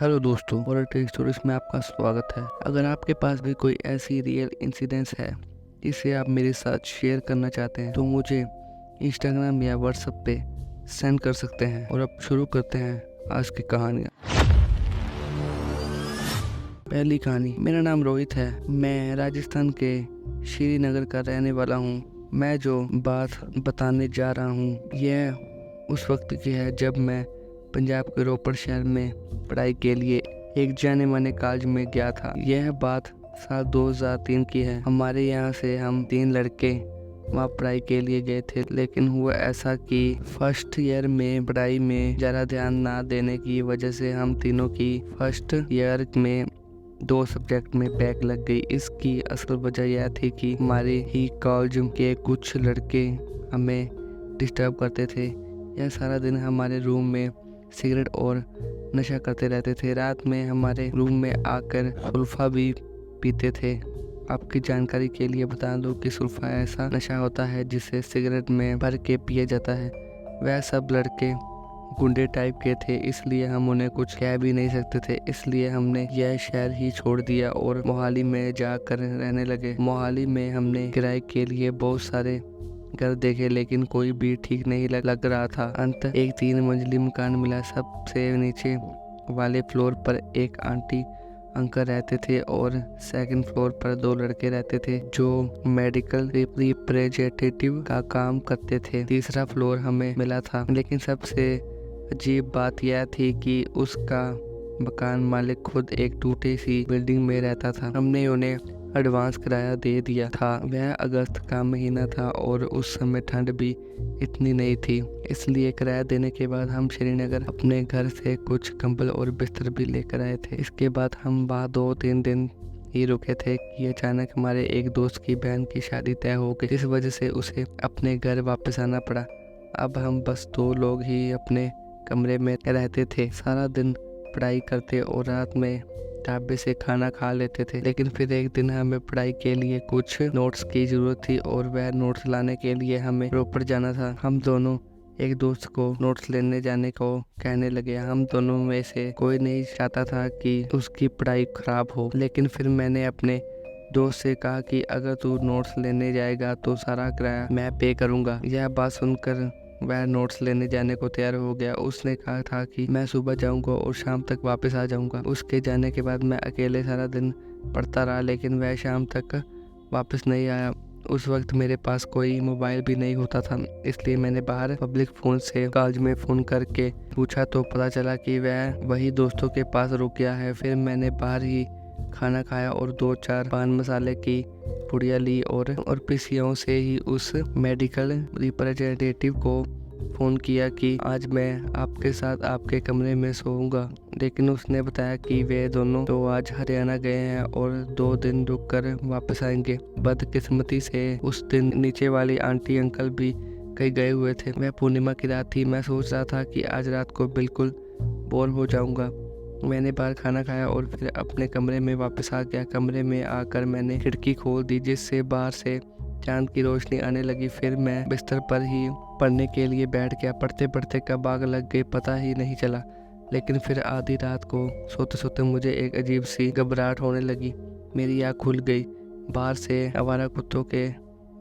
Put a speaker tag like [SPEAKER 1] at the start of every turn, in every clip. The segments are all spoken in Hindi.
[SPEAKER 1] हेलो दोस्तों, हॉरर टेक स्टोरीज में आपका स्वागत है। अगर आपके पास भी कोई ऐसी रियल इंसिडेंस है जिसे आप मेरे साथ शेयर करना चाहते हैं तो मुझे इंस्टाग्राम या व्हाट्सएप पे सेंड कर सकते हैं। और अब शुरू करते हैं आज की कहानियाँ। पहली कहानी। मेरा नाम रोहित है। मैं राजस्थान के श्रीनगर का रहने वाला हूँ। मैं जो बात बताने जा रहा हूँ यह उस वक्त की है जब मैं पंजाब के रोपड़ शहर में पढ़ाई के लिए एक जाने माने कॉलेज में गया था। यह बात साल 2003 की है। हमारे यहाँ से हम 3 लड़के वहाँ पढ़ाई के लिए गए थे, लेकिन हुआ ऐसा कि फर्स्ट ईयर में पढ़ाई में ज़्यादा ध्यान ना देने की वजह से हम तीनों की फर्स्ट ईयर में 2 सब्जेक्ट में बैक लग गई। इसकी असल वजह यह थी कि हमारे ही कॉलेज के कुछ लड़के हमें डिस्टर्ब करते थे। यह सारा दिन हमारे रूम में सिगरेट और नशा करते रहते थे। रात में हमारे रूम में आकर सुल्फा भी पीते थे। आपकी जानकारी के लिए बता दूं कि सुल्फा ऐसा नशा होता है जिसे सिगरेट में भर के पिया जाता है। वह सब लड़के गुंडे टाइप के थे, इसलिए हम उन्हें कुछ कह भी नहीं सकते थे। इसलिए हमने यह शहर ही छोड़ दिया और मोहाली में जाकर रहने लगे। मोहाली में हमने किराए के लिए बहुत सारे घर देखे, लेकिन कोई भी ठीक नहीं लग रहा था। अंत एक 3 मंजिली मकान मिला। सबसे नीचे वाले फ्लोर पर एक आंटी अंकल रहते थे और सेकंड फ्लोर पर 2 लड़के रहते थे जो मेडिकल रिप्रेजेंटेटिव का काम करते थे। तीसरा फ्लोर हमें मिला था, लेकिन सबसे अजीब बात यह थी कि उसका मकान मालिक खुद एक टूटी सी बिल्डिंग में रहता था। हमने उन्हें एडवांस किराया दे दिया था। वह अगस्त का महीना था और उस समय ठंड भी इतनी नहीं थी, इसलिए किराया देने के बाद हम श्रीनगर अपने घर से कुछ कंबल और बिस्तर भी लेकर आए थे। इसके बाद हम वहाँ 2-3 दिन ही रुके थे कि अचानक हमारे एक दोस्त की बहन की शादी तय हो गई, जिस वजह से उसे अपने घर वापस आना पड़ा। अब हम बस 2 लोग ही अपने कमरे में रहते थे। सारा दिन पढ़ाई करते और रात में ढाबे से खाना खा लेते थे। लेकिन फिर एक दिन हमें पढ़ाई के लिए कुछ नोट्स की जरूरत थी और वह नोट्स लाने के लिए हमें रोपड़ जाना था। हम दोनों एक दोस्त को नोट्स लेने जाने को कहने लगे। हम दोनों में से कोई नहीं चाहता था कि उसकी पढ़ाई खराब हो, लेकिन फिर मैंने अपने दोस्त से कहा कि अगर तू नोट्स लेने जाएगा तो सारा किराया मैं पे करूँगा। यह बात सुनकर वह नोट्स लेने जाने को तैयार हो गया। उसने कहा था कि मैं सुबह जाऊंगा और शाम तक वापस आ जाऊंगा। उसके जाने के बाद मैं अकेले सारा दिन पढ़ता रहा, लेकिन वह शाम तक वापस नहीं आया। उस वक्त मेरे पास कोई मोबाइल भी नहीं होता था, इसलिए मैंने बाहर पब्लिक फ़ोन से कॉलेज में फ़ोन करके पूछा तो पता चला कि वह वही दोस्तों के पास रुक गया है। फिर मैंने बाहर ही खाना खाया और 2-4 पान मसाले की पुड़िया ली और पीसीओ से ही उस मेडिकल रिप्रेजेंटेटिव को फ़ोन किया कि आज मैं आपके साथ आपके कमरे में सोऊंगा। लेकिन उसने बताया कि वे दोनों तो आज हरियाणा गए हैं और 2 दिन रुक कर वापस आएंगे। बदकिस्मती से उस दिन नीचे वाली आंटी अंकल भी कहीं गए हुए थे। वह पूर्णिमा की रात थी। मैं सोच रहा था कि आज रात को बिल्कुल बोर हो जाऊंगा। मैंने बाहर खाना खाया और फिर अपने कमरे में वापस आ गया। कमरे में आकर मैंने खिड़की खोल दी, जिससे बाहर से चांद की रोशनी आने लगी। फिर मैं बिस्तर पर ही पढ़ने के लिए बैठ गया। पढ़ते पढ़ते कब आग लग गई पता ही नहीं चला। लेकिन फिर आधी रात को सोते सोते मुझे एक अजीब सी घबराहट होने लगी। मेरी आँख खुल गई। बाहर से आवारा कुत्तों के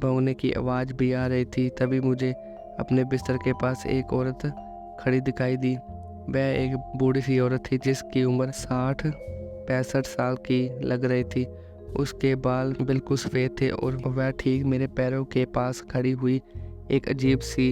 [SPEAKER 1] भौंकने की आवाज़ भी आ रही थी। तभी मुझे अपने बिस्तर के पास एक औरत खड़ी दिखाई दी। वह एक बूढ़ी सी औरत थी जिसकी उम्र 60-65 साल की लग रही थी। उसके बाल बिल्कुल सफ़ेद थे और वह ठीक मेरे पैरों के पास खड़ी हुई एक अजीब सी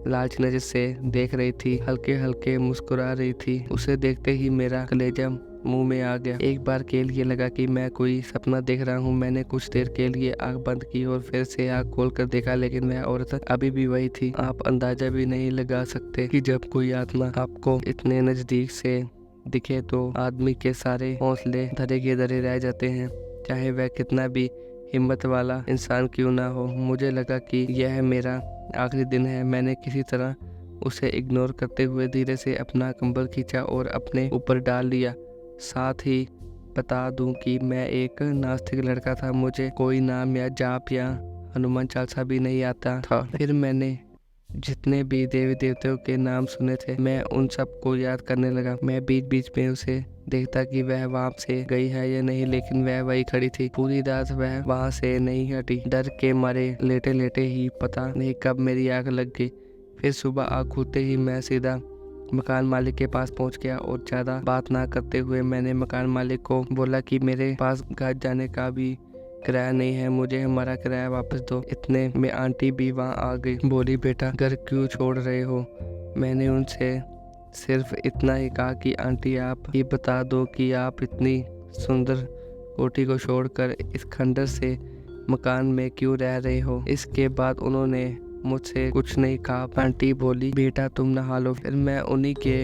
[SPEAKER 1] लालच नज़र से देख रही थी। हल्के हल्के मुस्कुरा रही थी। उसे देखते ही मेरा कलेजा मुंह में आ गया। एक बार के लिए लगा कि मैं कोई सपना देख रहा हूँ। मैंने कुछ देर के लिए आंख बंद की और फिर से आंख खोलकर देखा, लेकिन वह औरत अभी भी वही थी। आप अंदाजा भी नहीं लगा सकते कि जब कोई आत्मा आपको इतने नजदीक से दिखे तो आदमी के सारे हौसले धरे के धरे रह जाते हैं, चाहे वह कितना भी हिम्मत वाला इंसान क्यों ना हो। मुझे लगा कि यह मेरा आखिरी दिन है। मैंने किसी तरह उसे इग्नोर करते हुए धीरे से अपना कंबल खींचा और अपने ऊपर डाल लिया। साथ ही बता दूं कि मैं एक नास्तिक लड़का था। मुझे कोई नाम या जाप या हनुमान चालीसा भी नहीं आता था। फिर मैंने जितने भी देवी देवताओं के नाम सुने थे मैं उन सबको याद करने लगा। मैं बीच बीच में उसे देखता कि वह वहां से गई है या नहीं, लेकिन वह वही खड़ी थी। पूरी रात वह वहां से नहीं हटी। डर के मारे लेटे लेटे ही पता नहीं कब मेरी आंख लग गई। फिर सुबह आँख खुलते ही मैं सीधा मकान मालिक के पास पहुंच गया और ज़्यादा बात ना करते हुए मैंने मकान मालिक को बोला कि मेरे पास घर जाने का भी किराया नहीं है, मुझे हमारा किराया वापस दो। इतने में आंटी भी वहाँ आ गई। बोली, बेटा घर क्यों छोड़ रहे हो? मैंने उनसे सिर्फ इतना ही कहा कि आंटी आप ही बता दो कि आप इतनी सुंदर कोठी को छोड़कर इस खंडर से मकान में क्यों रह रहे हो। इसके बाद उन्होंने मुझसे कुछ नहीं कहा। आंटी बोली, बेटा तुम नहा लो। फिर मैं उन्हीं के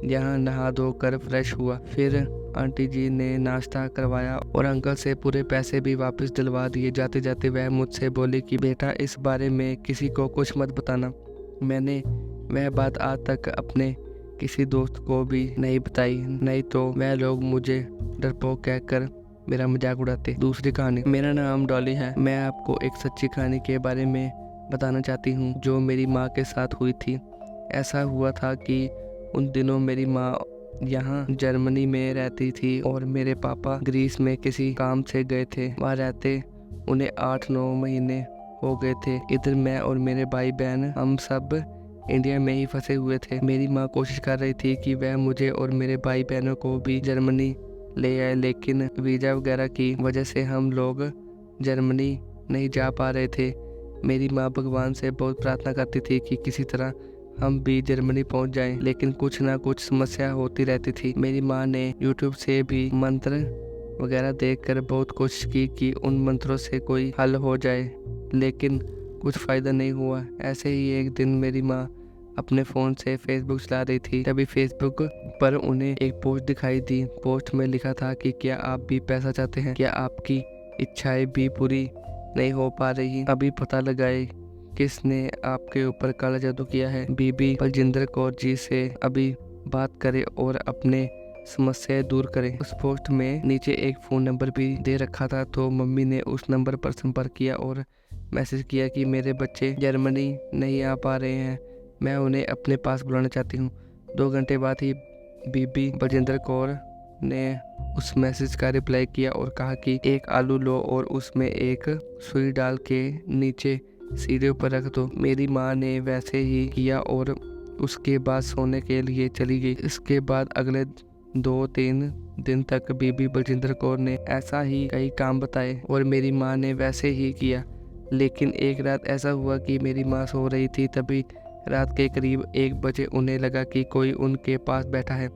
[SPEAKER 1] यहाँ नहा धोकर फ्रेश हुआ। फिर आंटी जी ने नाश्ता करवाया और अंकल से पूरे पैसे भी वापस दिलवा दिए। जाते जाते वह मुझसे बोली कि बेटा इस बारे में किसी को कुछ मत बताना। मैंने वह बात आज तक अपने किसी दोस्त को भी नहीं बताई, नहीं तो वह लोग मुझे डरपोक कहकर मेरा मजाक उड़ाते। दूसरी कहानी। मेरा नाम डॉली है। मैं आपको एक सच्ची कहानी के बारे में बताना चाहती हूँ जो मेरी माँ के साथ हुई थी। ऐसा हुआ था कि उन दिनों मेरी माँ यहाँ जर्मनी में रहती थी और मेरे पापा ग्रीस में किसी काम से गए थे। वहाँ रहते उन्हें 8-9 महीने हो गए थे। इधर मैं और मेरे भाई बहन हम सब इंडिया में ही फंसे हुए थे। मेरी माँ कोशिश कर रही थी कि वह मुझे और मेरे भाई बहनों को भी जर्मनी ले आए, लेकिन वीज़ा वगैरह की वजह से हम लोग जर्मनी नहीं जा पा रहे थे। मेरी माँ भगवान से बहुत प्रार्थना करती थी कि किसी तरह हम भी जर्मनी पहुंच जाएं, लेकिन कुछ ना कुछ समस्या होती रहती थी। मेरी माँ ने YouTube से भी मंत्र वगैरह देखकर बहुत कोशिश की कि उन मंत्रों से कोई हल हो जाए, लेकिन कुछ फ़ायदा नहीं हुआ। ऐसे ही एक दिन मेरी माँ अपने फ़ोन से फेसबुक चला रही थी, तभी फेसबुक पर उन्हें एक पोस्ट दिखाई दी। पोस्ट में लिखा था कि क्या आप भी पैसा चाहते हैं? क्या आपकी इच्छाएं भी पूरी नहीं हो पा रही? अभी पता लगाए किसने आपके ऊपर काला जादू किया है। बीबी बलजिंदर कौर जी से अभी बात करें और अपने समस्याएं दूर करें। उस पोस्ट में नीचे एक फ़ोन नंबर भी दे रखा था, तो मम्मी ने उस नंबर पर संपर्क किया और मैसेज किया कि मेरे बच्चे जर्मनी नहीं आ पा रहे हैं, मैं उन्हें अपने पास बुलाना चाहती हूँ। 2 घंटे बाद ही बीबी बलजिंदर कौर ने उस मैसेज का रिप्लाई किया और कहा कि एक आलू लो और उसमें एक सुई डाल के नीचे सीढ़ियों पर रख दो। मेरी माँ ने वैसे ही किया और उसके बाद सोने के लिए चली गई। इसके बाद अगले 2-3 दिन तक बीबी बलजिंदर कौर ने ऐसा ही कई काम बताए और मेरी माँ ने वैसे ही किया। लेकिन एक रात ऐसा हुआ कि मेरी माँ सो रही थी, तभी रात के करीब 1 बजे उन्हें लगा कि कोई उनके पास बैठा है।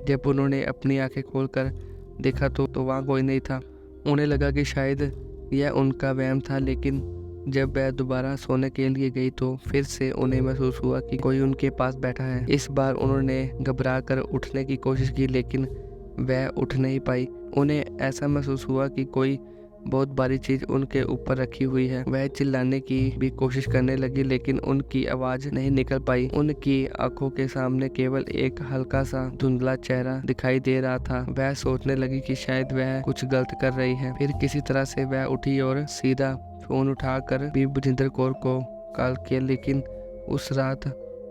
[SPEAKER 1] जब उन्होंने अपनी आंखें खोलकर देखा तो वहाँ कोई नहीं था। उन्हें लगा कि शायद यह उनका वहम था, लेकिन जब वह दोबारा सोने के लिए गई तो फिर से उन्हें महसूस हुआ कि कोई उनके पास बैठा है। इस बार उन्होंने घबरा कर उठने की कोशिश की, लेकिन वह उठ नहीं पाई। उन्हें ऐसा महसूस हुआ कि कोई बहुत भारी चीज उनके ऊपर रखी हुई है। वह चिल्लाने की भी कोशिश करने लगी, लेकिन उनकी आवाज नहीं निकल पाई। उनकी आंखों के सामने केवल एक हल्का सा धुंधला चेहरा दिखाई दे रहा था। वह सोचने लगी कि शायद वह कुछ गलत कर रही है। फिर किसी तरह से वह उठी और सीधा फोन उठाकर बीबी बलजिंदर कौर को कॉल किया, लेकिन उस रात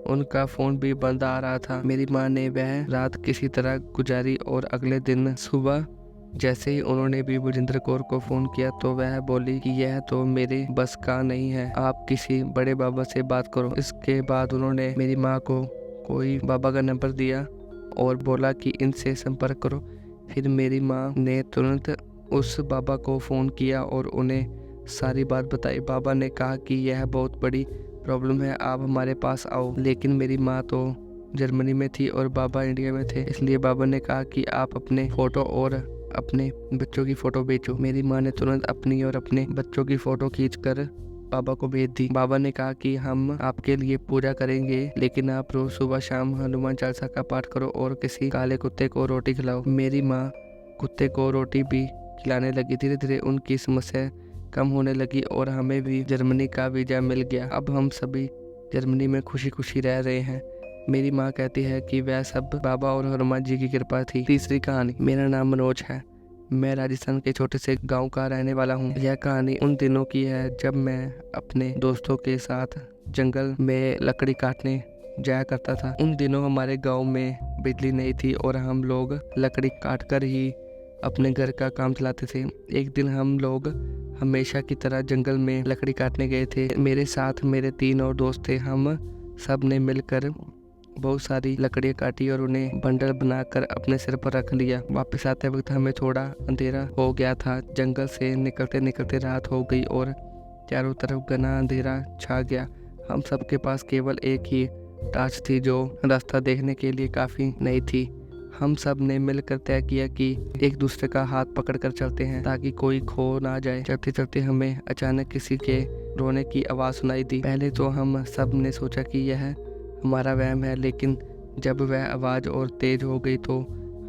[SPEAKER 1] उनका फोन भी बंद आ रहा था। मेरी माँ ने वह रात किसी तरह गुजारी और अगले दिन सुबह जैसे ही उन्होंने बीबी बलजिंदर कौर को फोन किया तो वह बोली कि यह तो मेरे बस का नहीं है, आप किसी बड़े बाबा से बात करो। इसके बाद उन्होंने मेरी माँ को कोई बाबा का नंबर दिया और बोला कि इनसे संपर्क करो। फिर मेरी माँ ने तुरंत उस बाबा को फ़ोन किया और उन्हें सारी बात बताई। बाबा ने कहा कि यह बहुत बड़ी प्रॉब्लम है, आप हमारे पास आओ। लेकिन मेरी माँ तो जर्मनी में थी और बाबा इंडिया में थे, इसलिए बाबा ने कहा कि आप अपने फ़ोटो और अपने बच्चों की फ़ोटो भेजो। मेरी माँ ने तुरंत अपनी और अपने बच्चों की फ़ोटो खींचकर बाबा को भेज दी। बाबा ने कहा कि हम आपके लिए पूजा करेंगे, लेकिन आप रोज सुबह शाम हनुमान चालीसा का पाठ करो और किसी काले कुत्ते को रोटी खिलाओ। मेरी माँ कुत्ते को रोटी भी खिलाने लगी। धीरे धीरे उनकी समस्या कम होने लगी और हमें भी जर्मनी का वीज़ा मिल गया। अब हम सभी जर्मनी में खुशी खुशी रह रहे हैं। मेरी माँ कहती है कि वह सब बाबा और हनुमान जी की कृपा थी। तीसरी कहानी। मेरा नाम मनोज है। मैं राजस्थान के छोटे से गांव का रहने वाला हूँ। यह कहानी उन दिनों की है जब मैं अपने दोस्तों के साथ जंगल में लकड़ी काटने जाया करता था। उन दिनों हमारे गांव में बिजली नहीं थी और हम लोग लकड़ी काटकर ही अपने घर का काम चलाते थे। एक दिन हम लोग हमेशा की तरह जंगल में लकड़ी काटने गए थे। मेरे साथ मेरे 3 और दोस्त थे। हम सब ने मिलकर बहुत सारी लकड़ियाँ काटी और उन्हें बंडल बनाकर अपने सिर पर रख लिया। वापस आते वक्त हमें थोड़ा अंधेरा हो गया था। जंगल से निकलते निकलते रात हो गई और चारों तरफ घना अंधेरा छा गया। हम सबके पास केवल एक ही टॉर्च थी जो रास्ता देखने के लिए काफ़ी नई थी। हम सब ने मिलकर तय किया कि एक दूसरे का हाथ पकड़कर चलते हैं ताकि कोई खो ना जाए। चलते चलते हमें अचानक किसी के रोने की आवाज़ सुनाई दी। पहले तो हम सब ने सोचा कि यह हमारा वहम है, लेकिन जब वह आवाज़ और तेज हो गई तो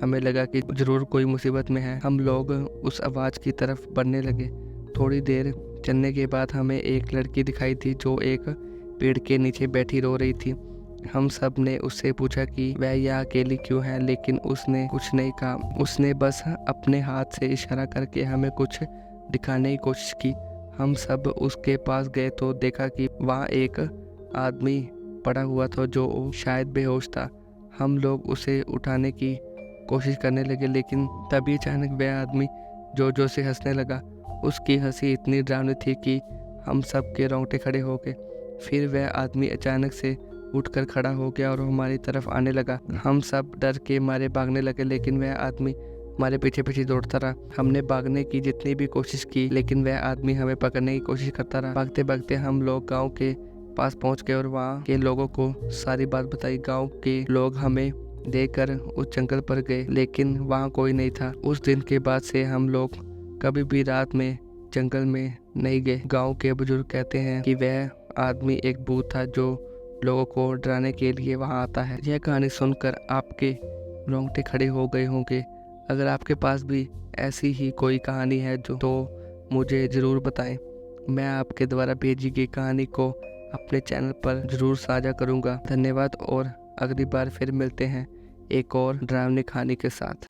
[SPEAKER 1] हमें लगा कि ज़रूर कोई मुसीबत में है। हम लोग उस आवाज़ की तरफ बढ़ने लगे। थोड़ी देर चलने के बाद हमें एक लड़की दिखाई दी जो एक पेड़ के नीचे बैठी रो रही थी। हम सब ने उससे पूछा कि वह यहाँ अकेली क्यों है, लेकिन उसने कुछ नहीं कहा। उसने बस अपने हाथ से इशारा करके हमें कुछ दिखाने की कोशिश की। हम सब उसके पास गए तो देखा कि वहाँ एक आदमी पड़ा हुआ था जो शायद बेहोश था। हम लोग उसे उठाने की कोशिश करने लगे, लेकिन तभी अचानक वह आदमी जोर जोर से हंसने लगा। उसकी हंसी इतनी डरावनी थी कि हम सब के रोंगटे खड़े हो गए। फिर वह आदमी अचानक से उठकर खड़ा हो गया और हमारी तरफ आने लगा। हम सब डर के मारे भागने लगे, लेकिन वह आदमी हमारे पीछे पीछे दौड़ता रहा। हमने भागने की जितनी भी कोशिश की, लेकिन वह आदमी हमें पकड़ने की कोशिश करता रहा। भागते भागते हम लोग गांव के पास पहुंच गए और वहां के लोगों को सारी बात बताई। गांव के लोग हमें देखकर उस जंगल पर गए, लेकिन वहां कोई नहीं था। उस दिन के बाद से हम लोग कभी भी रात में जंगल में नहीं गए। गाँव के बुजुर्ग कहते हैं कि वह आदमी एक भूत था जो लोगों को डराने के लिए वहां आता है। यह कहानी सुनकर आपके रोंगटे खड़े हो गए होंगे। अगर आपके पास भी ऐसी ही कोई कहानी है तो मुझे ज़रूर बताएं। मैं आपके द्वारा भेजी गई कहानी को अपने चैनल पर ज़रूर साझा करूंगा। धन्यवाद और अगली बार फिर मिलते हैं एक और डरावनी कहानी के साथ।